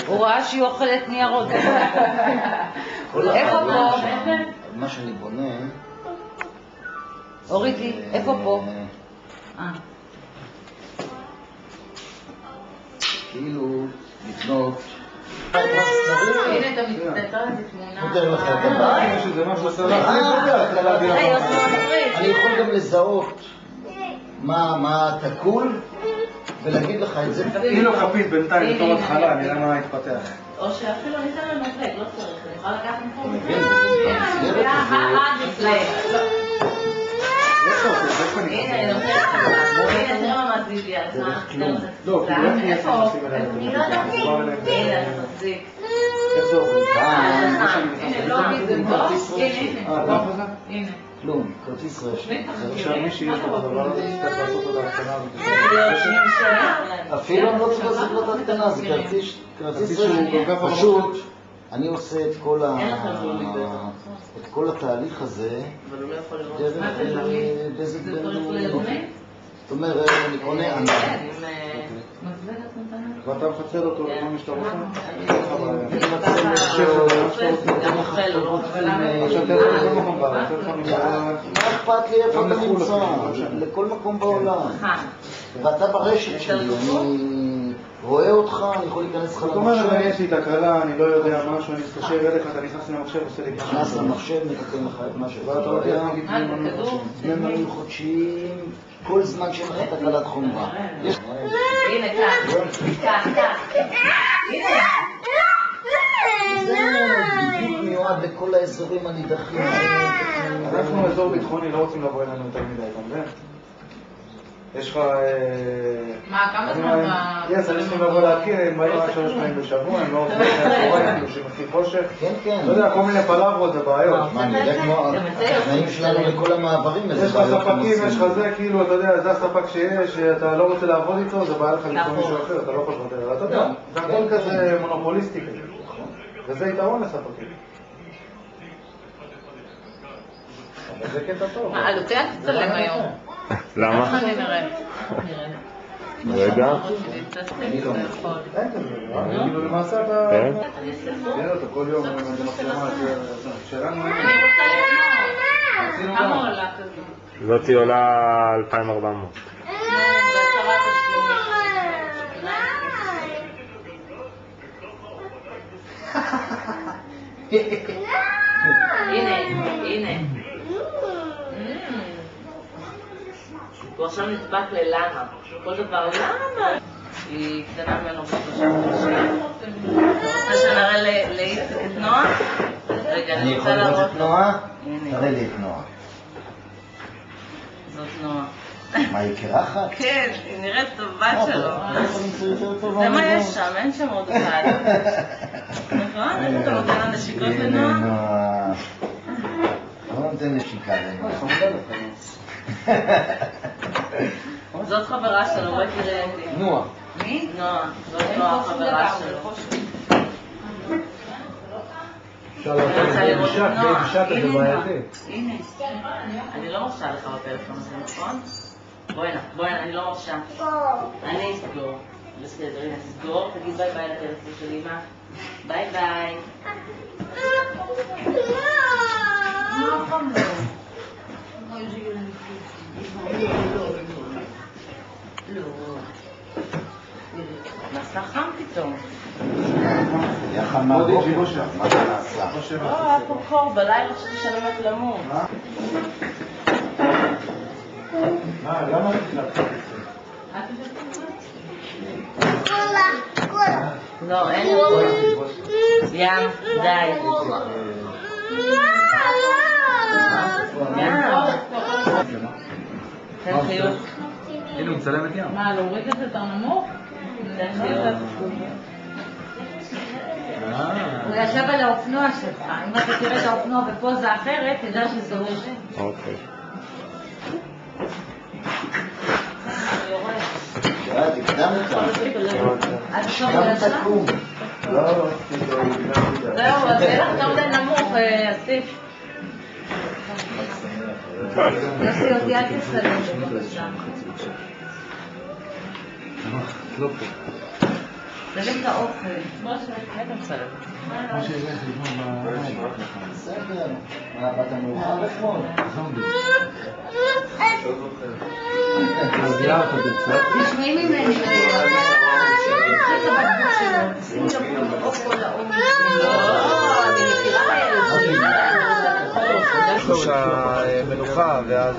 הוא ראה שהיא אוכלת ניירות. איפה פה? מה שאני בונה... הוריד לי, איפה פה? כאילו לקנות... הנה אתה מתנתר לזה תמונה. נותן לך את הבית. אני יכול גם לזהות מה תקול ולהגיד לך את זה. כאילו כפית בינתיים בתור התחלה, נראה מה התפתח. או שאפילו ניתן למפלג, לא צריך, אני יכולה לקחת מפה. הנה, אני נותנת לך. הנה, תראה מה מעזיב לי על זמן. לא, איפה? אני לא יודעת. הנה, אתה תחזיק. איך זה עובד? הנה, לא מזה פה. הנה. הנה. כלום, כרטיס רשת. עכשיו מי שיש לו בדבר הזה יצטרך לעשות עוד ההקטנה. אפילו אני לא צריך לעשות לו את ההקטנה, זה כרטיס רשת. פשוט אני עושה את כל התהליך הזה דרך בזק בינלאומי. זאת אומרת, אני קונה ענן. ואתה מפצל אותו למה שאתה רוצה? אני מה אכפת לי איפה אתה נמצא? לכל מקום בעולם. ואתה ברשת שלי, אני רואה אותך, אני יכול להיכנס לך למחשב. זאת אומרת, יש לי את הקרלה, אני לא יודע משהו, אני מתקשר אליך, אתה נכנס למחשב, עושה לי ככה. נכנס למחשב, מתקן לך את מה שאתה רואה. דמי מנוי חודשיים, כל זמן שאין לך תקלת חומרה. הנה, כך. הנה. זה בדיוק מיועד לכל האזורים הנידחים. אנחנו אזור ביטחוני, לא רוצים לבוא אלינו יותר מדי, אתה מבין? יש לך... מה, כמה זמן? אני צריכים לבוא להכיר, הם באים רק 3 פעמים בשבוע, הם לא עושים את זה, שמתחיל חושך. כן. לא יודע, כל מיני פלברות זה בעיות. מה, נראה כמו התנאים שלנו לכל המעברים. יש לך ספקים, יש לך זה, כאילו, אתה יודע, זה הספק שיש, שאתה לא רוצה לעבוד איתו, זה בעיה לך למצוא מישהו אחר, אתה לא יכול לוותר. אתה יודע, זה הכל כזה מונופוליסטי כזה. וזה יתרון לספקים. אבל זה קטע טוב. עלותי אל תצלם היום. למה? איך אני נראית? רגע. כאילו למעשה אתה... תראה אותו כל יום, זה מצלמה, שלנו אין. אני רוצה לקנות. כמה עולה כזו? זאתי עולה 2,400. בהצהרת תשלומים. הנה. הוא עכשיו נדבק ללמה. כל דבר למה? היא קטנה ממנו ב3 חודשים. אתה רוצה שנראה את נועה? רגע, אני יכול לראות את נועה? תראה לי את נועה. זאת נועה. מה, היא קרחת? כן, היא נראית טובה שלו. זה מה יש שם, אין שם עוד אחד. נכון? איך אתה נותן לה נשיקות לנועה? לא נותן נשיקה לנועה. זאת חברה שלו, בואי תראה אותי. נועה. מי? נועה. זאת נועה חברה שלו. אפשר לעשות גישה כזה בעייתי. הנה. אני לא מרשה לך בטלפון הזה, נכון? בואי, אני לא מרשה. אני אסגור. בסדר, הנה, תסגור, תגיד ביי ביי לטלפון של אמא. ביי ביי. מה חם לו? לא. נעשה חם פתאום. היה חם מהבוקר, מה זה נעשה? היה פה קור, בלילה חשבתי שאני הולך למות. למה נתלחת? לא, אין קול. ים, די. תן חיוך. הנה הוא מצלם את ים. מה, להוריד את זה יותר נמוך? תן חיוך. הוא ישב על האופנוע שלך. אם אתה תראה את האופנוע בפוזה אחרת, תדע שזה הוא. אוקיי. הקדמת. גם תקום. זהו, אז יהיה לך יותר די נמוך, אסיף. יוסי, אותי אל תצלם בבקשה. לא פה. תלם את האוכל. מה אתה מצלם? כמו שילך לגמור בבית. בסדר. מה, באת מאוחר אתמול? זומבי. מביאה אותו בצד. תשמעי ממני. שימי לו אוכל לעומק. לא, אני מכירה את הילד. יש לו מנוחה ואז...